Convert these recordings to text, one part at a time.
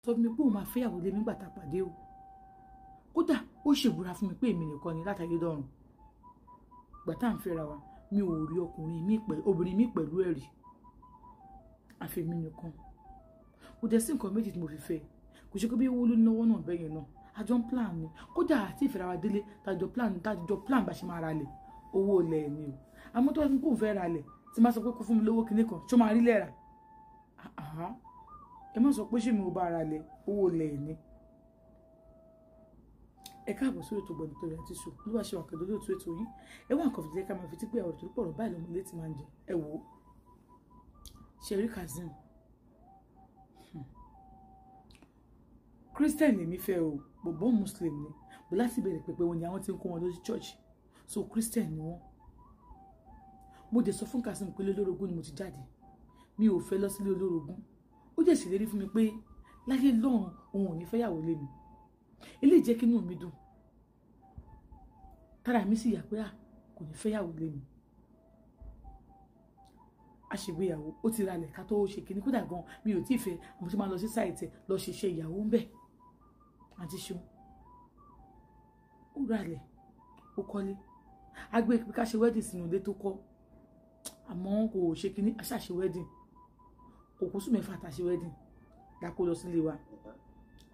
sọ fún mi pé òun máa fẹ́ ìyàwó lé mi nígbà tá a pàdé o kódà ó ṣèbúra fún mi pé èmi nìkan ni látàyé dọ̀run ìgbà tá à ń fẹ́ra wa mi ò rí obìnrin mi pẹ̀lú ẹ̀rí àfi mi nìkan kò dẹ̀ sí nǹkan méjì tí mo fi fẹ́ kò ṣe pé bí owó ló náwó náà bẹ́yẹn náà àjọ ń plan ni kódà àti ìfẹ́ra wa délé tàjọ plan bá ṣe máa ra lẹ̀ owó lẹ̀ ni o àmọ́ tó wá ní kó fẹ́ ra lẹ̀ tí máa sọ pé kó fún mi lówó kinní kan ṣó máa rí lẹ́ra ẹ má sọ pé ṣé mi ò bá ra lẹ̀ owó lẹ̀ ni. Ẹ káàbọ̀ sórí ètò Gbọ̀nà Tóyìn àti Ṣò ló wá ṣe wà kẹ́dọ̀ lóòótọ́ ètò yìí ẹ wá nǹkan fìdílé ká máa fi tí pé ọ̀rọ̀ tó pọ̀rọ̀ báyìí lọ́mọ ilé ti máa ń jẹ ẹ wò ó Ṣẹ̀rí Kazeem Christian lèmi fẹ́ o bọ̀bọ̀ Muslim ni bó láti bẹ̀rẹ̀ pẹ̀pẹ̀ wọn ni àwọn tí ń kó wọn lọ sí church so Christian ni wọ́n mo dẹ̀ sọ fún Kazeem pé olórogún ni mo ti jáde mi ò fẹ́ lọ sílé olórogún ó dẹ̀ ṣèlérí fún mi pé láyé lọ́run òun ò ní fẹ́yàwó lé mi ilé jẹ́ kí inú mi dùn tára mi sì yà pé kò ní fẹ́yàwó lé mi a ṣègbéyàwó ó ti ralẹ̀ ká tó ṣe kíní kódà gan mi ò tí ì fẹ́ mo ti máa lọ sí sáìtì lọ ṣiṣẹ́ ìyàwó ń bẹ̀ àti ṣeun ó ralẹ̀ ó kọ́lé a gbé ká ṣe wedding sínú ilé tó kọ́ àmọ́ kò ṣe kíní a ṣàṣe wedding kò kú sùn mẹ́fà tá a ṣe wedding dákó lọ sílé wa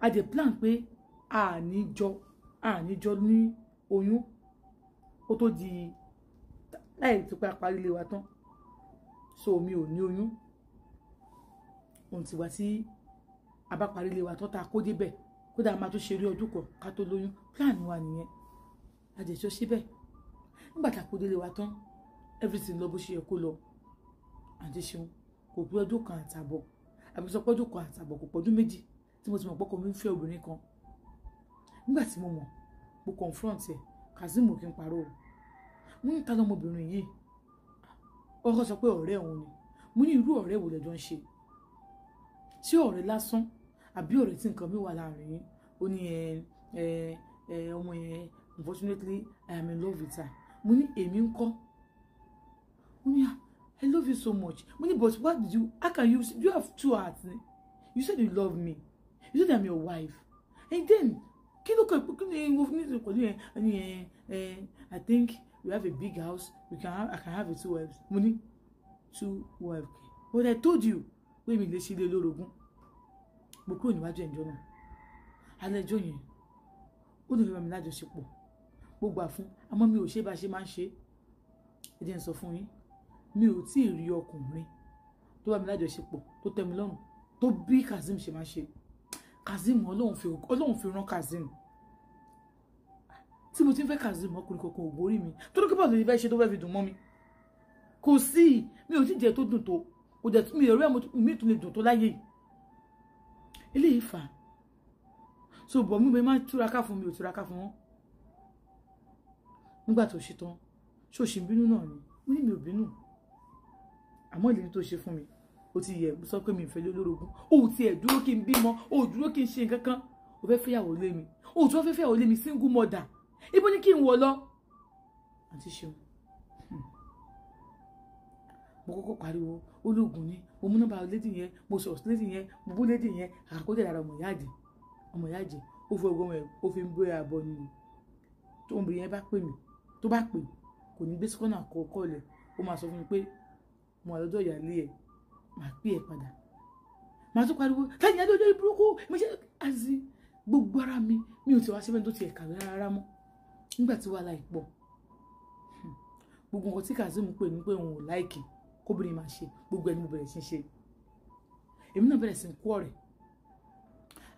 a dẹ̀ plan pé àníjọ ní oyún ó tó di láì tó pé a parí ilé wa tán so mi ò ní oyún ohun tí wá tí a bá parí ilé wa tán tá a kó débẹ̀ kódà a máa tó ṣeré ọdún kan ká tó lóyún plan wa nìyẹn a dẹ̀ ṣọ́ síbẹ̀ nígbà tá a kó délé wa tán everything lọ bó ṣe yẹ kó lọ àti ṣeun kò pé ọdún kan àtàbọ̀ àbí sọ pé ọdún kan àtàbọ̀ kò pọ̀jù méjì tí mo ti mọ̀ pọ́kọ mi ń fẹ́ obìnrin kan nígbà tí mo mọ̀ mo confront ẹ̀ Kazeem ò kí n parọ́ o mo ní ta lọ́mọbìnrin yìí ọkọ sọ pé ọ̀rẹ́ òun ni mo ní irú ọ̀rẹ́ wo lẹ́jọ́ ń ṣe ṣé ọ̀rẹ́ lásán àbí ọ̀rẹ́ tí nǹkan mi wà láàrin yín ó ní ọmọ yẹn unfortunately I am in love with her mo ní èmi ń kọ́ mo ní I love you so much mo ní but what did you how can you do you have two hearts you said you love me you said I'm your wife and then kí ló kọ ní wo ní ìkọlù yẹn I think we have a big house I can have a 2 wives mo ní 2 wives but I told you pé mi lè ṣe ilé olórogún mo kúrò níwájú ẹ̀jọ́ náà alẹ́ ẹjọ́ yẹn ó ní fẹ́ mi lájọṣepọ̀ gbogbo àfún àmọ́ mi ò ṣe bá ṣe máa ń ṣe ẹ jẹ́ n sọ fún yín mi ò tí ì rí ọkùnrin tó bá mi lájọṣepọ̀ tó tẹ́ mi lọ́rùn tó bí Kazeem ṣe máa ṣe Kazeem Ọlọ́run fi rán Kazeem tí mo ti ń fẹ́ Kazeem ọkùnrin kankan ò borí mi tó lókè bá òṣèlú fẹ́ ṣe tó fẹ́ fi dùn mọ́ mi kò sí mi ò tí jẹ́ tó dùn tó kò dẹ̀ tún mi ò rí mi tún lè dùn tó láyé yìí eléyìí fà á so bọ̀ mi máa túraká fún mi ò túraká fún wọn nígbà tó ṣe tán ṣòṣì ń bínú náà ni mo ní mi ò bínú àmọ́ ìlérí tó ṣe fún mi ó ti yẹ sọ pé mi ò fẹ́ lé olórogún ó ti ẹ̀ dúró kí n bímọ ó dúró kí n ṣe nǹkan kan ó fẹ́ fẹ́yàwó lé mi ó tún fẹ́ fẹ́yàwó lé mi single mother ibo ni kí n wọ̀ lọ àti ṣeun mo kọ́kọ́ pariwo ológun ni mo mú nọ́mbà lédì yẹn mo sọ̀rọ̀ lédì yẹn mo bú lédì yẹn àkókò lára ọmọ ìyáàjì ó fi ọgbọ́n ẹ̀ ó fi ń bóyá abọ́ ni tó ń bìrì yẹn bá pè mí tó bá pè kò ní gbé sọ́kànnà àkọ́kọ́ lẹ̀ ó máa sọ fún mi pé mo wà lọ́dọ̀ ìyáálé ẹ̀ màá pè ẹ̀ padà màá tún pariwo láyìn adé olórí burúkú mo ṣe àzí gbogbo ara mi ò ti wá síbẹ̀ tó ti ẹ̀ka rárá mọ́ nígbà tí wàhálà ìpọ̀ gbogbo nǹkan tí Kazeem pè ní pé òun ò láìkì kóbìnrin máa ṣe gbogbo ẹni mo bẹ̀rẹ̀ sí ṣe èmi náà bẹ̀rẹ̀ sí kú ọ̀rẹ́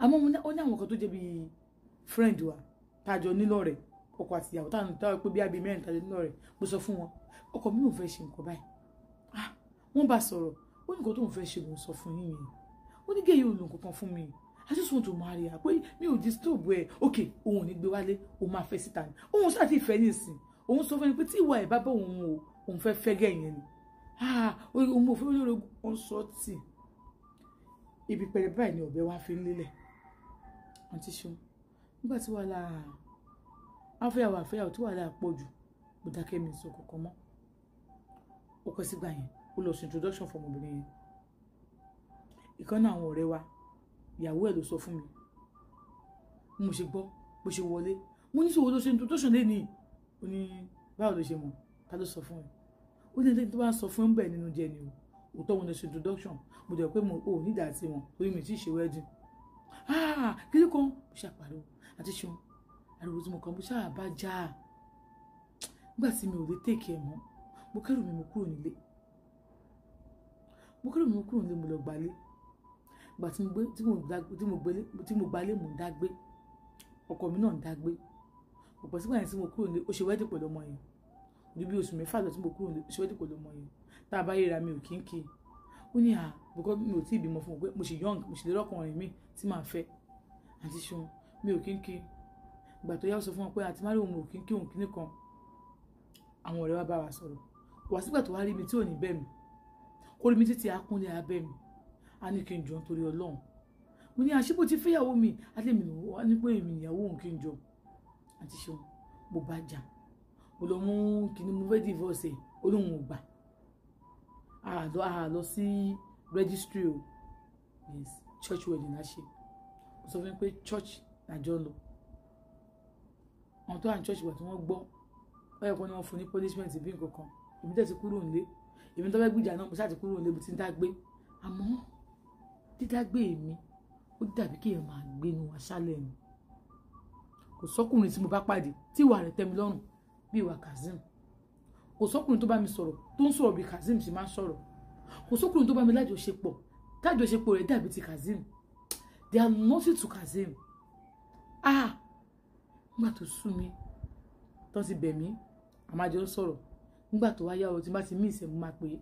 àmọ́ ó ní àwọn kan tó jẹ́ bíi friend wa tájọ nílò rẹ̀ ọkọ àti ìyàwó táwọn pé bí abẹ mẹ́rin tájọ nílò rẹ̀ mo sọ fún wọn ọkọ mi ò fẹ́ ṣe nǹkan báyìí wọ́n bá sọ̀rọ̀ ó ní nǹkan tó ń fẹ́ ṣe lòun sọ fún yín yẹn ó ní gẹ̀yẹ́ olùn kankan fún mi I just want to marry her pé mi ò disturb ẹ̀ ok òun ò ní gbé wálé òun máa fẹ́ síta ni òun ṣáà ti fẹ́ nísìn òun sọ fún mi pé tí ìwà ẹ̀ bá bá òun fẹ́ fẹ́ gẹ̀yẹ́ ni òun ò fẹ́ olórogún wọn sọ tì ibi pẹ̀lẹ́ báyìí ni ọ̀bẹ wa fi ń lélẹ̀ àti ṣeun nígbà tí wàhálà àfẹ́yàwó tí wàhálà pọ̀ jù mo dákẹ́ mi sọ kọ̀ọ̀kan mọ́ ó kọ́ sígbà yẹn ó lọ sí introduction fún ọmọbìnrin yẹn ìkan náà àwọn ọ̀rẹ́ wa ìyàwó ẹ̀ ló sọ fún mi mo ṣe gbọ́ bó ṣe wọlé mo ní sòwò ló ṣe introduction lé ní ó ní báwo ló ṣe mọ̀ ta ló sọ fún ẹ ó ní ẹni tó bá sọ fún ẹ ń bẹ̀ nínú jẹ ni o òótọ́ wọn ló ṣe introduction mo dẹ̀ pé mo ò ní ìdá sí wọn torí mi ti ṣe wedding kí ló kàn mo ṣàpàrọ̀ àti ṣeun ariwo tí mo kàn mo ṣáà bá já nígbà tí mi ò lè tèkì ẹ̀ mọ́ mo kẹ́rù mi mo kúrò nílé mo lọ gbalé ìgbà tí mo gbalé mo ń dágbé ọkọ mi náà ń dágbé ọ̀pọ̀ sígbà yẹn tí mo kúrò nílé ó ṣe wedding pẹ̀lú ọmọ yẹn ní bí oṣù mẹ́fà lọ tí mo kúrò nílé ó ṣe wedding pẹ̀lú ọmọ yẹn tá a bá yẹra mi ò kí ń kí ó ní because mi ò tí ì bímọ fún un pé mo ṣì young mo ṣì lè rọ́kùnrin mi tí màá fẹ́ àti ṣeun mi ò kí ń kí ìgbà tó yá sọ fún wọn pé àti má rí òun ò kí ń kí òun kíní kan àwọn ọ̀rẹ́ wa bá wa sọ̀rọ̀ wà sígbà tó wá rí mi tí ò ní bẹ́ mi ó rí mi títí akúnlé abẹ́ mi a ní kí n jọ nítorí Ọlọ́run mo ní àṣìbò ti fẹ́yàwó mi alẹ́ mi wá ní pé èmi ìyàwó òun kí n jọ àti ṣeun mo bá jà mo lọ mú kíní mo fẹ́ divorce olóhùn ò gbà a lọ sí registry o yes church wedding la ṣe mo sọ fún mi pé church nàjọ lọ àwọn tó wà ní church wà tí wọ́n gbọ́ báyọ̀ kan ni wọ́n fún ní punishment bí nǹkan kan èmi tẹ̀ ti kúrò nílé èmi tó fẹ́ gbìjà náà mo ṣáà ti kúrò nílé mo ti ń dágbé àmọ́ dídágbé mi ó dàbí kí èèyàn máa gbénu aṣálẹ̀ ni kò sọ́kùnrin tí mo bá pàdé tí ìwà rẹ̀ tẹ́ mi lọ́rùn bí ìwà Kazeem kò sọ́kùnrin tó bá mi sọ̀rọ̀ tó ń sọ̀rọ̀ bí Kazeem ṣe máa ń sọ̀rọ̀ kò sọ́kùnrin tó bá mi lájọṣepọ̀ tájọṣepọ̀ rẹ̀ dàbí ti Kazeem they are nothing to Kazeem nígbà tó sú mi tó ti bẹ̀ mí àmájọ ń sọ̀rọ̀ nígbà tó wáyá o tí bá ti mí ìsẹ̀ mo máa pè é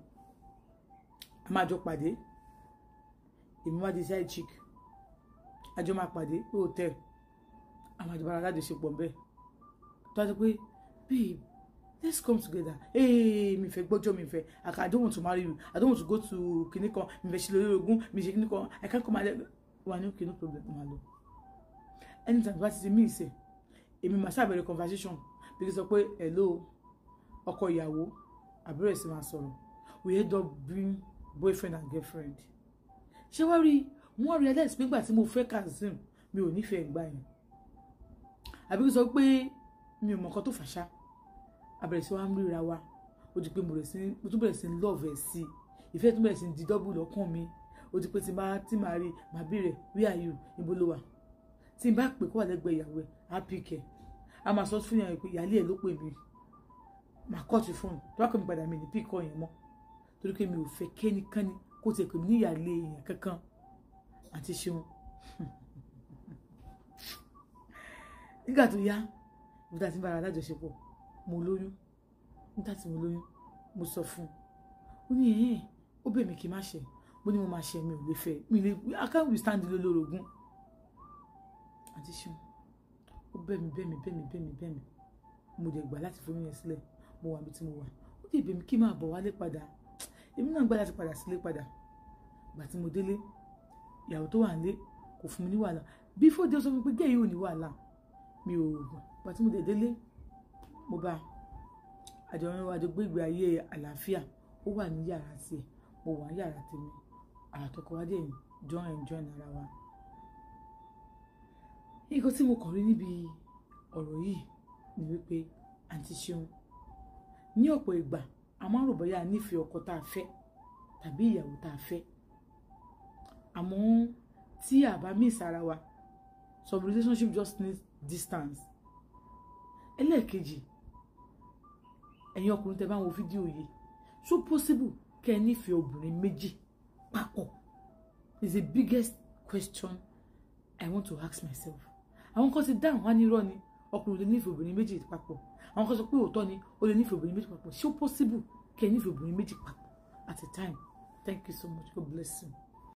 àmájọ pàdé èmi wá di side chick àjọ máa pàdé ní hòtẹ́ẹ̀lì àmájọ bára lájọṣepọ̀ ń bẹ̀ tó wá sọ pé babe let's come together mi fẹ́ gbọ́jọ́ mi fẹ́ I don't want to marry you I don't want to go to kinní kan mi fẹ́ ṣe lórí ogún mi ṣe kinní kan I can't come out wà ní okay no problem máa lọ anytime bá ti mí ìsẹ̀ èmi máa ṣàbẹ̀rẹ̀ conversation bí kí sọ pé hello ọkọ ìyàwó àbúrò ẹ̀ sì máa sọ̀rọ̀ we end up being boyfriend and girlfriend ṣé wá rí wọ́n realize pé nígbà tí mo fẹ́ Kazeem mi ò nífẹ̀ẹ́ ìgbà yẹn àbí kí sọ pé mi ò mọ̀ nǹkan tó fàṣà àbẹ̀rẹ̀ sí wa ń ríra wa ó di pé mo tún bẹ̀rẹ̀ sí love ẹ̀ sí ìfẹ́ tún bẹ̀rẹ̀ sí di double lọ́kàn mi ó di pé tí màá rí màá bí rẹ̀ where are you ibo ló wà tí n bá pè kó wà lẹ́gbẹ̀ẹ́ ìyàwó ẹ̀ á pìkẹ́ a máa sọ fún yàrá pé ìyálé ẹ̀ ló pè mí màá kọ́ ti fóònù tó bá kọ́ mi padà mi ní pìkọ́ yẹn mọ́ torí pé mi ò fẹ́ kẹ́nikẹ́ni kó tiẹ̀ pè mí ní ìyálé èèyàn kankan àti ṣeun nígbà tó yá nígbà tí n bára alájọṣepọ̀ mo lóyún nígbà tí mo lóyún mo sọ fún un ó ní ẹ̀yìn ó bẹ̀ mí kí n má ṣe mo ní mo máa ṣe mi ò lè fẹ́ mi lè I can't withstand lólórogún àti ṣeun ó bẹ̀ mí mo dẹ̀ gbà láti fún mi yẹn sílẹ̀ mo wà níbi tí mo wà ó dẹ̀ bẹ̀ mí kí n máa bọ̀ wálé padà èmi náà gbà láti padà sílé padà ìgbà tí mo délé ìyàwó tó wà nílé kò fún mi ní wàhálà bí fòdé sọ fún mi pé gẹ́yìí ò ní wàhálà mi ò ìgbà tí mo dẹ̀ délé mo bá àjọ gbé ìgbé ayé àlàáfíà ó wà ní yàrá tiẹ̀ mo wà ní yàrá tèmi àtọkọ wa dé join ara wa nǹkan tí mo kàn rí níbi ọ̀rọ̀ yìí ni wípé àǹtí Ṣeun ní ọ̀pọ̀ ìgbà a máa ń rò bóyá nífẹ̀ẹ́ ọkọ tá a fẹ́ tàbí ìyàwó tá a fẹ́ àmọ́ tí a bá miss ara wa some relationship just need distance ẹlẹ́ẹ̀kejì ẹ̀yin ọkùnrin tẹ́ bá wo fídíò yìí so possible kẹ́ ẹ nífẹ̀ẹ́ obìnrin méjì papọ̀ is the biggest question I want to ask myself àwọn kan ti dáhùn wá ní irọ́ ni ọkùnrin lè nífẹ̀ẹ́ obìnrin méjì papọ̀ àwọn kan sọ pé òótọ́ ni ó lè nífẹ̀ẹ́ obìnrin méjì papọ̀ so possible kẹ́ ẹ nífẹ̀ẹ́ obìnrin méjì papọ̀ at a time. Thank you so much. God bless you.